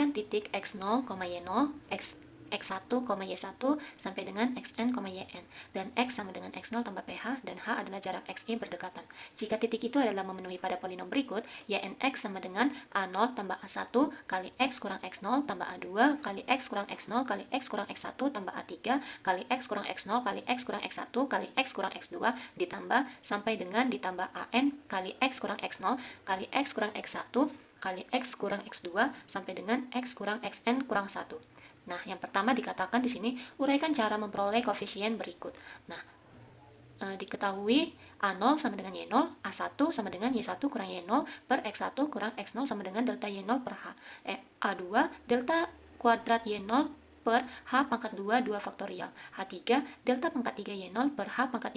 N titik X0, Y0, X1, Y1 sampai dengan Xn, Yn. Dan X sama dengan X0 tambah PH, dan H adalah jarak XY berdekatan. Jika titik itu adalah memenuhi pada polinom berikut, Ynx sama dengan A0 tambah A1 kali X kurang X0 tambah A2 kali X kurang X0 kali X kurang X1 tambah A3 kali X kurang X0 kali X kurang X1 kali X kurang X2 ditambah sampai dengan ditambah An kali X kurang X0 kali X kurang X1 kali X kurang X2 sampai dengan X kurang Xn kurang 1. Nah, yang pertama dikatakan di sini, uraikan cara memperoleh koefisien berikut. Nah, diketahui A0 sama dengan Y0, A1 sama dengan Y1 kurang Y0 per X1 kurang X0 sama dengan delta Y0 per H. A2 delta kuadrat Y0 per H pangkat 2 faktorial. H3 delta pangkat 3 Y0 per H pangkat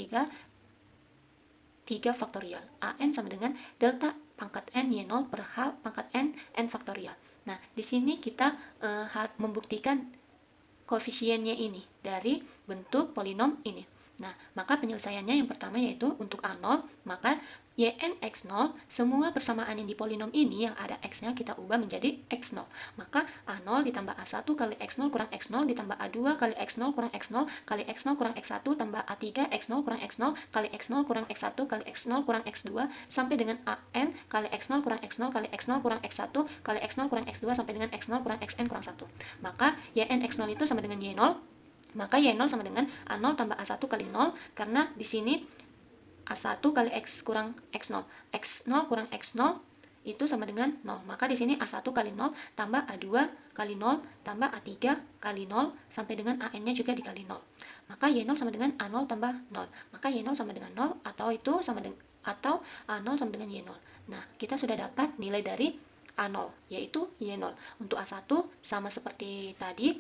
3 faktorial. An sama dengan delta pangkat n Y0 per H pangkat n faktorial. Nah, di sini kita membuktikan koefisiennya ini dari bentuk polinom ini. Nah, maka penyelesaiannya yang pertama yaitu untuk A0, maka Yn X0, semua persamaan yang di polinom ini yang ada X-nya kita ubah menjadi X0. Maka A0 ditambah A1 kali X0 kurang X0 ditambah A2 kali X0 kurang X0 kali X0 kurang X1 tambah A3 X0 kurang X0 kali X0 kurang X1 kali X0 kurang X2 sampai dengan An kali X0 kurang X0 kali X0 kurang X1 kali X0 kurang X2 sampai dengan X0 kurang Xn kurang 1. Maka Yn X0 itu sama dengan Y0. Maka Y0 sama dengan A0 tambah A1 kali 0, karena di sini A1 kali X kurang X0. X0 kurang X0 itu sama dengan 0. Maka di sini A1 kali 0 tambah A2 kali 0 tambah A3 kali 0 sampai dengan An-nya juga dikali 0. Maka Y0 sama dengan A0 tambah 0. Maka Y0 sama dengan 0 atau itu sama dengan atau A0 sama dengan Y0. Nah, kita sudah dapat nilai dari A0 yaitu Y0. Untuk A1 sama seperti tadi,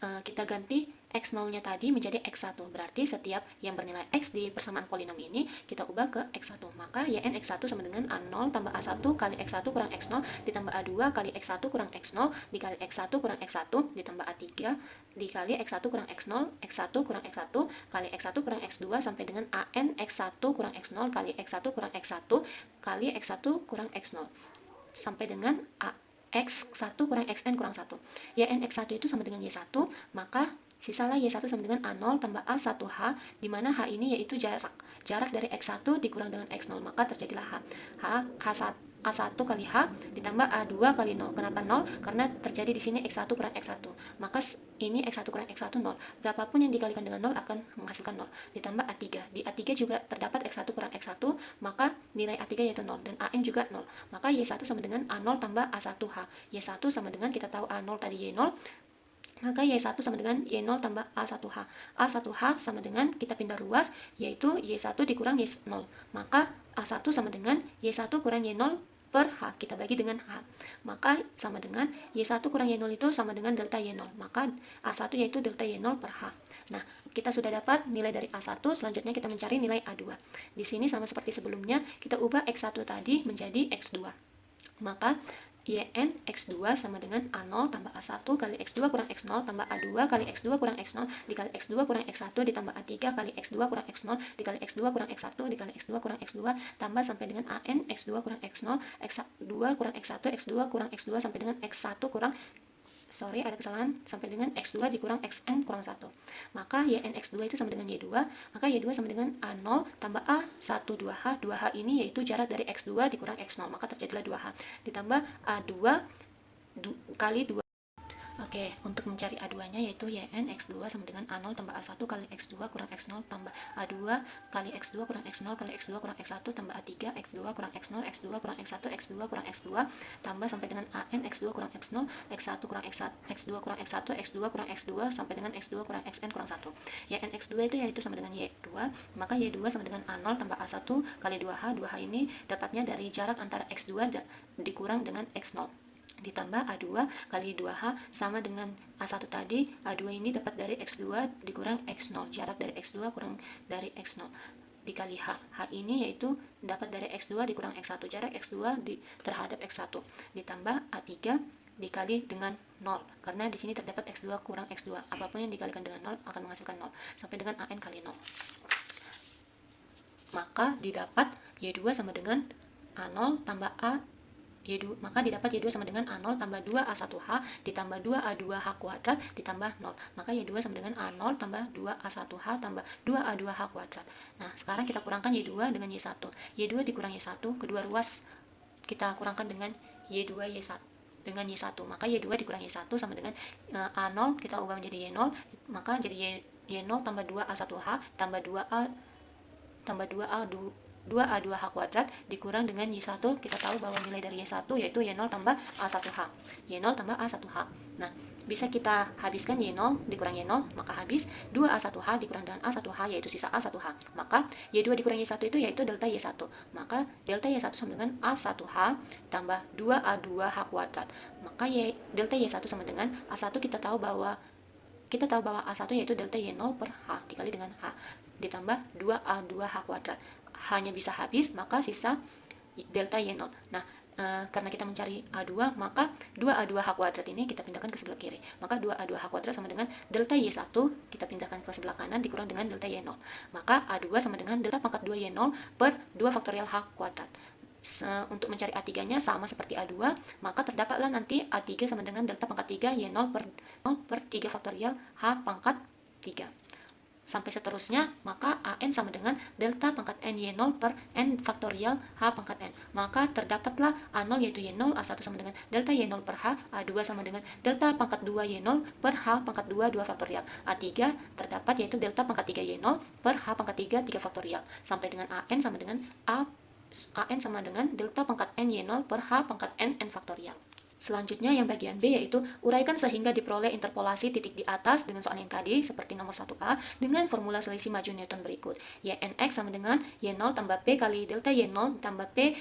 kita ganti X0-nya tadi menjadi X1. Berarti setiap yang bernilai X di persamaan polinom ini kita ubah ke X1. Maka Yn X1 sama dengan A0 tambah A1 kali X1 kurang X0 ditambah A2 kali X1 kurang X0 dikali X1 kurang X1 ditambah A3 dikali X1 kurang X0 X1 kurang X1 kali X1 kurang X2 sampai dengan An X1 kurang X0 kali X1 kurang X1 kali X1 kurang X0 sampai dengan X1 kurang Xn kurang 1. Yn X1 itu sama dengan Y1, maka sisalah Y1 sama dengan A0 tambah A1H, di mana H ini yaitu jarak dari X1 dikurang dengan X0, maka terjadilah A1 kali H ditambah A2 kali 0. Kenapa 0? Karena terjadi di sini X1 kurang X1. Maka ini X1 kurang X1 0. Berapapun yang dikalikan dengan 0 akan menghasilkan 0. Ditambah A3. Di A3 juga terdapat X1 kurang X1, maka nilai A3 yaitu 0 dan An juga 0. Maka Y1 sama dengan A0 tambah A1H. Y1 sama dengan kita tahu A0 tadi Y0. Maka Y1 sama dengan Y0 tambah A1H. A1H sama dengan kita pindah ruas, yaitu Y1 dikurang Y0. Maka A1 sama dengan Y1 kurang Y0 per H. Kita bagi dengan H. Maka sama dengan Y1 kurang Y0 itu sama dengan delta Y0. Maka A1 yaitu delta Y0 per H. Nah, kita sudah dapat nilai dari A1, selanjutnya kita mencari nilai A2. Di sini sama seperti sebelumnya, kita ubah X1 tadi menjadi X2. Maka Yn X2 sama dengan A0 tambah A1 kali X2 kurang X0 tambah A2 kali X2 kurang X0 dikali X2 kurang X1 ditambah A3 kali X2 kurang X0 dikali X2 kurang X1 dikali X2 kurang X2 tambah sampai dengan An X2 kurang X0 X2 kurang X1 X2 kurang X2 sampai dengan X1 kurang ada kesalahan sampai dengan X2 dikurang Xn kurang 1. Maka Yn X2 itu sama dengan Y2, maka Y2 sama dengan A0 tambah A1 2H. 2H ini yaitu jarak dari X2 dikurang X0, maka terjadilah 2H. Ditambah A2 kali 2. Oke, untuk mencari A2-nya yaitu Yn X2 sama dengan A0 tambah A1 kali X2 kurang X0 tambah A2 kali X2 kurang X0 kali X2 kurang X1 tambah A3 X2 kurang X0 X2 kurang X1 X2 kurang X2 tambah sampai dengan An X2 kurang X0 X1 kurang X1 X2 kurang X1 X2 kurang X2 sampai dengan X2 kurang Xn kurang 1. Yn X2 itu yaitu sama dengan Y2, maka Y2 sama dengan A0 tambah A1 kali 2H. 2H ini dapatnya dari jarak antara X2 dikurang dengan X0. Ditambah A2 kali 2H sama dengan A1 tadi. A2 ini dapat dari X2 dikurang X0, jarak dari X2 kurang dari X0 dikali H. H ini yaitu dapat dari X2 dikurang X1, jarak X2 terhadap X1, ditambah A3 dikali dengan 0, karena di sini terdapat X2 kurang X2. Apapun yang dikalikan dengan 0 akan menghasilkan 0, sampai dengan An kali 0. Maka didapat Y2 sama dengan A0 tambah A maka didapat Y2 sama dengan A0 tambah 2A1H ditambah 2A2H kuadrat ditambah 0. Maka Y2 sama dengan A0 tambah 2A1H tambah 2A2H kuadrat. Nah, sekarang kita kurangkan Y2 dengan Y1. Y2 dikurang Y1, kedua ruas kita kurangkan dengan Y2 Y1 dengan Y1. Maka Y2 dikurang Y1 sama dengan A0 kita ubah menjadi Y0, maka jadi Y0 tambah 2A1H tambah 2A2H kuadrat dikurang dengan Y1. Kita tahu bahwa nilai dari Y1 yaitu Y0 tambah A1H. Y0 tambah A1H. Nah, bisa kita habiskan Y0 dikurang Y0, maka habis 2A1H dikurang dengan A1H yaitu sisa A1H. Maka Y2 dikurang Y1 itu yaitu delta Y1. Maka delta Y1 sama dengan A1H tambah 2A2H kuadrat. Maka delta Y1 sama dengan A1 kita tahu bahwa A1 yaitu delta Y0 per H dikali dengan H ditambah 2A2H kuadrat. Hanya bisa habis, maka sisa delta Y0. Nah, karena kita mencari A2, maka 2A2H kuadrat ini kita pindahkan ke sebelah kiri. Maka 2A2H kuadrat sama dengan delta Y1 kita pindahkan ke sebelah kanan dikurang dengan delta Y0. Maka A2 sama dengan delta pangkat 2Y0 per 2 faktorial H kuadrat. Untuk mencari A3-nya sama seperti A2, maka terdapatlah nanti A3 sama dengan delta pangkat 3 Y0 per 3 faktorial H pangkat 3. Sampai seterusnya, maka AN sama dengan delta pangkat N Y0 per N faktorial H pangkat N. Maka terdapatlah A0 yaitu Y0, A1 sama dengan delta Y0 per H, A2 sama dengan delta pangkat 2 Y0 per H pangkat 2 faktorial. A3 terdapat yaitu delta pangkat 3 Y0 per H pangkat 3 faktorial. Sampai dengan AN sama dengan AN sama dengan delta pangkat N Y0 per H pangkat N faktorial. Selanjutnya yang bagian B yaitu uraikan sehingga diperoleh interpolasi titik di atas dengan soal yang tadi seperti nomor 1A dengan formula selisih maju Newton berikut. YNX sama dengan Y0 tambah P kali delta Y0 tambah P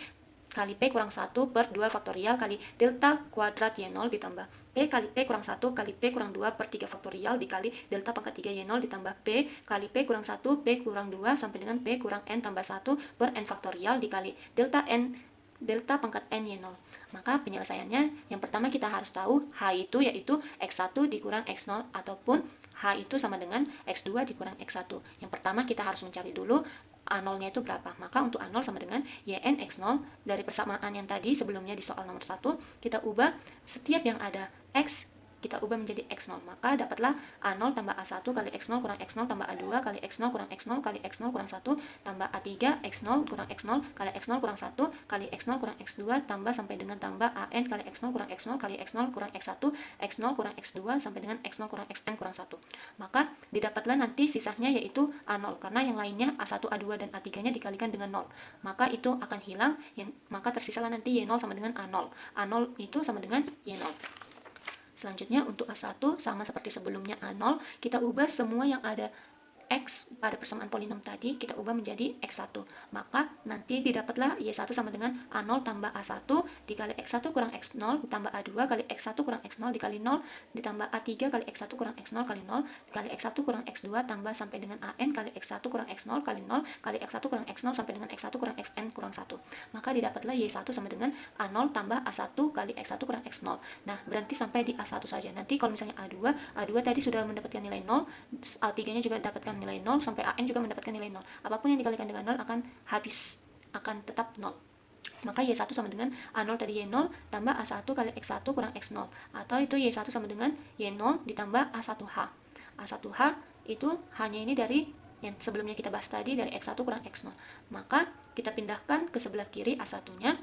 kali P kurang 1 per 2 faktorial kali delta kuadrat Y0 ditambah P kali P kurang 1 kali P kurang 2 per 3 faktorial dikali delta pangkat 3 Y0 ditambah P kali P kurang 1 P kurang 2 sampai dengan P kurang N tambah 1 per N faktorial dikali delta pangkat N Y0. Maka penyelesaiannya yang pertama kita harus tahu H itu yaitu X1 dikurang X0 ataupun H itu sama dengan X2 dikurang X1. Yang pertama kita harus mencari dulu A0-nya itu berapa. Maka untuk A0 sama dengan YN X0 dari persamaan yang tadi sebelumnya di soal nomor 1, kita ubah setiap yang ada X kita ubah menjadi X0, maka dapatlah A0 tambah A1 kali X0 kurang X0 tambah A2 kali X0 kurang X0 kali X0 kurang 1 tambah A3 X0 kurang X0 kali X0 kurang 1 kali X0 kurang X2 tambah sampai dengan tambah AN kali X0 kurang X0 kali X0 kurang X1 X0 kurang X2 sampai dengan X0 kurang Xn kurang 1. Maka didapatlah nanti sisanya yaitu A0 karena yang lainnya A1, A2 dan A3-nya dikalikan dengan 0. Maka itu akan hilang, maka tersisalah nanti Y0 sama dengan A0. A0 itu sama dengan Y0. Selanjutnya untuk A1 sama seperti sebelumnya A0, kita ubah semua yang ada X pada persamaan polinom tadi kita ubah menjadi X1. Maka nanti didapatlah Y1 sama dengan A0 tambah A1 dikali X1 kurang X0 ditambah A2 kali X1 kurang X0 dikali 0 ditambah A3 kali X1 kurang X0 kali 0 dikali X1 kurang X2 tambah sampai dengan AN kali X1 kurang X0 kali 0 kali X1 kurang X0 sampai dengan X1 kurang Xn kurang 1. Maka didapatlah Y1 sama dengan A0 tambah A1 kali X1 kurang X0. Nah, berhenti sampai di A1 saja. Nanti kalau misalnya A2 tadi sudah mendapatkan nilai 0, A3-nya juga dapatkan nilai 0 sampai AN juga mendapatkan nilai 0. Apapun yang dikalikan dengan 0 akan habis, akan tetap 0. Maka Y1 sama dengan A0 tadi Y0 tambah A1 kali X1 kurang X0. Atau itu Y1 sama dengan Y0 ditambah A1H. A1H itu hanya ini dari yang sebelumnya kita bahas tadi dari X1 kurang X0. Maka kita pindahkan ke sebelah kiri A1-nya.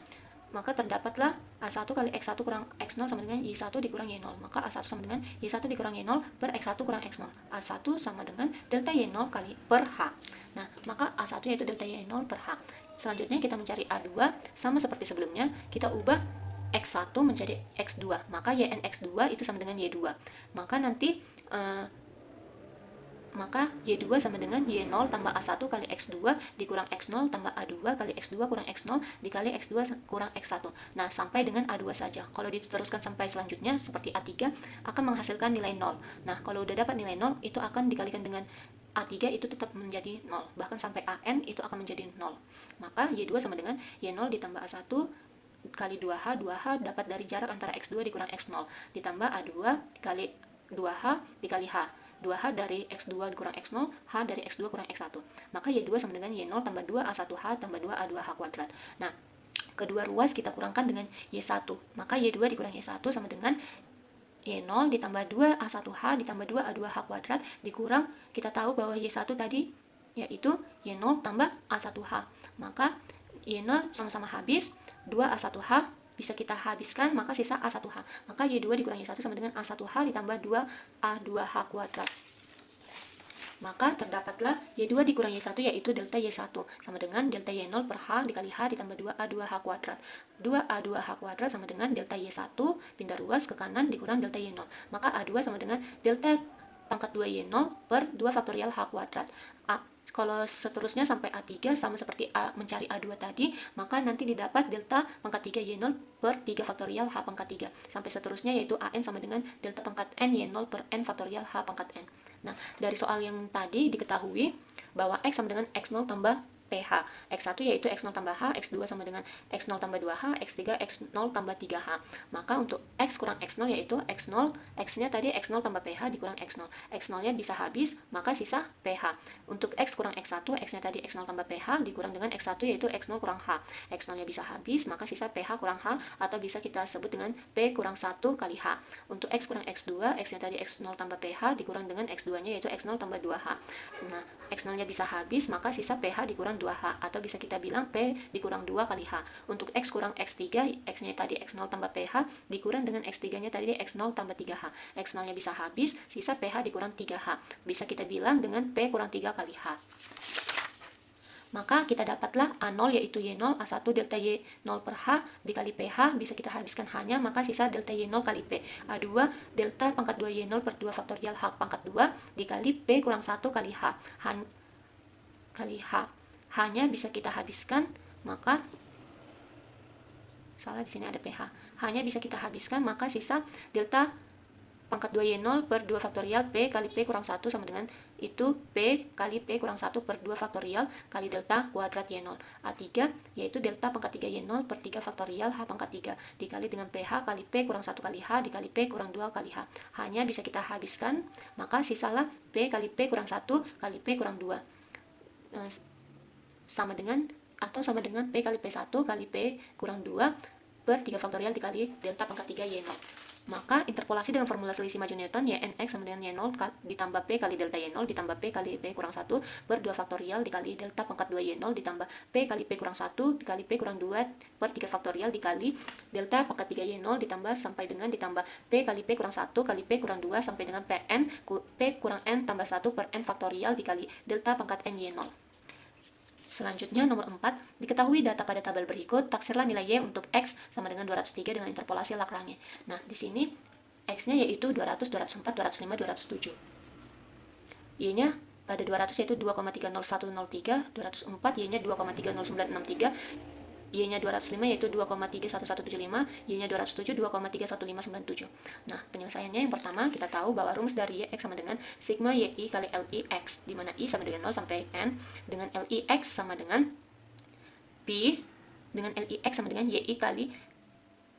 Maka terdapatlah A1 kali X1 kurang X0 sama dengan Y1 dikurang Y0. Maka A1 sama dengan Y1 dikurang Y0 per X1 kurang X0. A1 sama dengan delta Y0 kali per H. Nah, maka A1 yaitu delta Y0 per H. Selanjutnya kita mencari A2 sama seperti sebelumnya. Kita ubah X1 menjadi X2. Maka YN X2 itu sama dengan Y2. Maka nanti maka Y2 sama dengan Y0 tambah A1 kali X2 dikurang X0 tambah A2 kali X2 kurang X0 dikali X2 kurang X1. Nah, sampai dengan A2 saja. Kalau diteruskan sampai selanjutnya seperti A3 akan menghasilkan nilai 0. Nah, kalau udah dapat nilai 0 itu akan dikalikan dengan A3 itu tetap menjadi 0. Bahkan sampai AN itu akan menjadi 0. Maka Y2 sama dengan Y0 ditambah A1 kali 2H. 2H dapat dari jarak antara X2 dikurang X0 ditambah A2 kali 2H dikali H. 2H dari X2 kurang X0, H dari X2 kurang X1. Maka Y2 sama dengan Y0 tambah 2 A1H tambah 2 A2H kuadrat. Nah, Kedua ruas kita kurangkan dengan Y1. Maka Y2 dikurang Y1 sama dengan Y0 ditambah 2A1H ditambah 2A2H kuadrat dikurang, kita tahu bahwa Y1 tadi yaitu Y0 tambah A1H. Maka Y0 sama-sama habis, 2A1H bisa kita habiskan, maka sisa A1H. Maka Y2 dikurang Y1 sama dengan A1H ditambah 2A2H kuadrat. Maka terdapatlah Y2 dikurang Y1 yaitu delta Y1 sama dengan delta Y0 per H dikali H ditambah 2A2H kuadrat. 2A2H kuadrat sama dengan delta Y1 pindah ruas ke kanan dikurang delta Y0. Maka A2 sama dengan delta pangkat 2Y0 per 2 faktorial H kuadrat. Kalau seterusnya sampai A3 sama seperti mencari A2 tadi, maka nanti didapat delta pangkat 3Y0 per 3 faktorial H pangkat 3. Sampai seterusnya yaitu AN sama dengan delta pangkat N Y0 per N faktorial H pangkat N. Nah, dari soal yang tadi diketahui bahwa X sama dengan X0 tambah PH. X1 yaitu X0 tambah H, X2 sama dengan X0 tambah 2H, X3 X0 tambah 3H. Maka untuk X kurang X0 yaitu X0, X-nya tadi X0 tambah PH dikurang X0. X0-nya bisa habis, maka sisa PH. Untuk X kurang X1, X-nya tadi X0 tambah PH dikurang dengan X1 yaitu X0 kurang H. X0-nya bisa habis, maka sisa PH kurang H atau bisa kita sebut dengan P kurang 1 kali H. Untuk X kurang X2, X-nya tadi X0 tambah PH dikurang dengan X2-nya yaitu X0 tambah 2H. Nah, X0-nya bisa habis, maka sisa PH dikurang 2H, atau bisa kita bilang P dikurang 2 kali H. Untuk X kurang X3, X-nya tadi X0 tambah PH dikurang dengan X3-nya tadi X0 tambah 3H. X0-nya bisa habis, sisa PH dikurang 3H. Bisa kita bilang dengan P kurang 3 kali H. Maka kita dapatlah A0 yaitu Y0, A1 delta Y0 per H dikali PH, bisa kita habiskan H-nya, maka sisa delta Y0 kali P. A2 delta pangkat 2Y0 per 2 faktorial H pangkat 2 dikali P kurang 1 kali H. Kali H. H-nya bisa kita habiskan, maka salah di sini ada PH. H-nya bisa kita habiskan, maka sisa delta pangkat 2Y0 per 2 faktorial P kali P kurang 1 sama dengan itu P kali P kurang 1 per 2 faktorial kali delta kuadrat Y0. A3 yaitu delta pangkat 3Y0 per 3 faktorial H pangkat 3 dikali dengan PH kali P kurang 1 kali H dikali P kurang 2 kali H. H-nya bisa kita habiskan, maka sisalah P kali P kurang 1 kali P kurang 2. Sama dengan P kali P1 kali P kurang 2 per 3 faktorial dikali delta pangkat 3 Y0. Maka interpolasi dengan formula selisih maju Newton YNX sama dengan Y0 ditambah P kali delta Y0 ditambah P kali P kurang 1 per 2 faktorial dikali delta pangkat 2 Y0 ditambah P kali P kurang 1 dikali P kurang 2 per 3 faktorial dikali delta pangkat 3 Y0 ditambah sampai dengan ditambah P kali P kurang 1 kali P kurang 2 sampai dengan P kurang N tambah 1 per N faktorial dikali delta pangkat N Y0. Selanjutnya nomor 4, diketahui data pada tabel berikut, taksirlah nilai Y untuk X sama dengan 203 dengan interpolasi Lagrange. Nah, di sini X-nya yaitu 200, 204, 205, 207. Y-nya pada 200 yaitu 2,30103, 204 Y-nya 2,30963, Y-nya 205 yaitu 2,31175, Y-nya 207 2,31597. Nah, penyelesaiannya yang pertama kita tahu bahwa rumus dari Y X sama dengan sigma YI kali LI X, di mana I sama dengan 0 sampai N, dengan LI X sama dengan Pi, dengan LI X sama dengan YI kali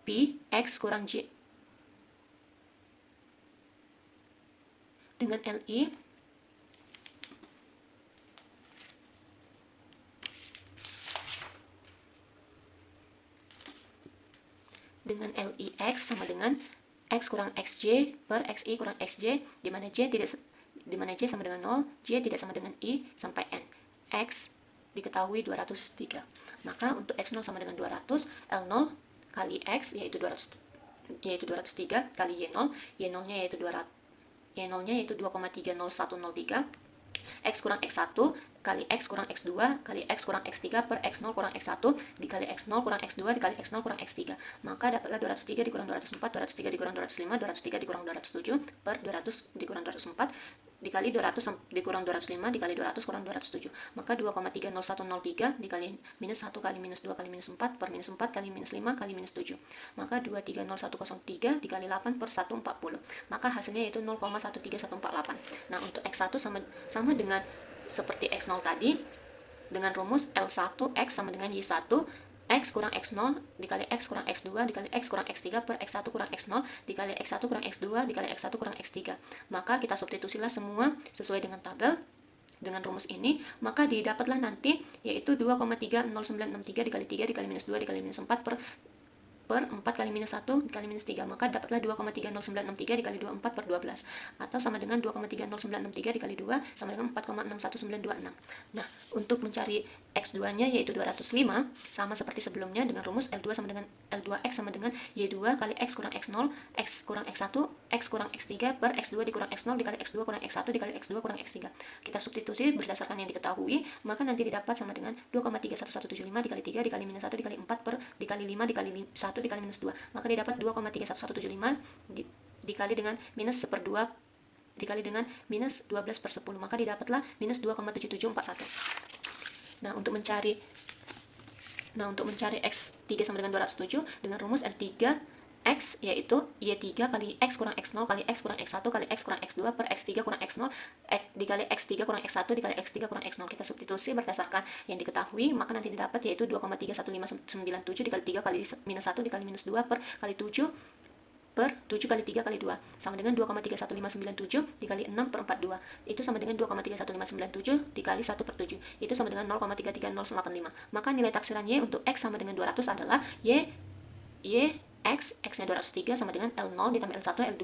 Pi X kurang J. Dengan LI X sama dengan X kurang XJ per XI kurang XJ, di mana J sama dengan 0, J tidak sama dengan I sampai N. X diketahui 203. Maka untuk X0 sama dengan 200, L0 kali X yaitu 203 kali Y0, Y0-nya yaitu 200. Y0-nya yaitu 2,30103. X kurang X1 kali X kurang X2 kali X kurang X3 per X0 kurang X1 dikali X0 kurang X2 dikali X0 kurang X3. Maka dapatlah 203 dikurang 204, 203 dikurang 205, 203 dikurang 207 per 200 dikurang 204 dikali 200 dikurang 205 dikali 200 kurang 207. Maka 2,30103 dikali minus 1 kali minus 2 kali minus 4 per minus 4 kali minus 5 kali minus 7. Maka 2,30103 dikali 8 per 140. Maka hasilnya yaitu 0,13148. Nah, untuk X1 sama dengan seperti X0 tadi, dengan rumus L1X sama dengan Y1, X kurang X0 dikali X kurang X2 dikali X kurang X3 per X1 kurang X0 dikali X1 kurang X2 dikali X1 kurang X3. Maka kita substitusilah semua sesuai dengan tabel. dengan rumus ini, maka didapatlah nanti yaitu 2,30963 dikali 3 dikali minus 2 dikali minus 4 per 4 kali minus 1 dikali minus 3, maka dapatlah 2,30963 dikali 24 per 12, atau sama dengan 2,30963 dikali 2 sama dengan 4,61926. Nah, untuk mencari X2 nya yaitu 205, sama seperti sebelumnya dengan rumus L2 sama dengan L2X sama dengan Y2 kali X kurang X0, X kurang X1, X kurang X3 per X2 dikurang X0 dikali X2 kurang X1 dikali X2 kurang X3. Kita substitusi berdasarkan yang diketahui, maka nanti didapat sama dengan 2,31175 dikali 3 dikali minus 1 dikali 4 per dikali 5 dikali 1 dikali minus 2, maka didapat 2,31175 dikali dengan minus 1/2 dikali dengan minus 12 per 10, maka didapatlah minus 2,7741. Nah, untuk mencari X3 sama dengan 207 dengan rumus L3X yaitu Y3 kali X kurang X0 kali X kurang X1 kali X kurang X2 per X3 kurang X0 dikali X3 kurang X1 dikali X3 kurang X0. Kita substitusi berdasarkan yang diketahui, maka nanti didapat yaitu 2,31597 dikali 3 kali minus 1 dikali minus 2 per kali 7 per 7 kali 3 kali 2 sama dengan 2,31597 dikali 6 per 42, itu sama dengan 2,31597 dikali 1 per 7, itu sama dengan 0,33085. Maka nilai taksiran Y untuk X sama dengan 200 adalah X nya 203 sama dengan L0 ditambah L1 L2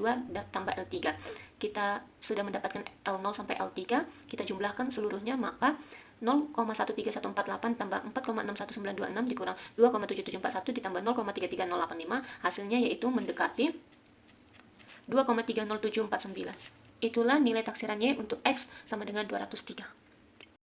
tambah L3. Kita sudah mendapatkan L0 sampai L3, kita jumlahkan seluruhnya, maka 0,13148 tambah 4,61926 dikurang 2,7741 ditambah 0,33085, hasilnya yaitu mendekati 2,30749. Itulah nilai taksiran Y untuk X sama dengan 203.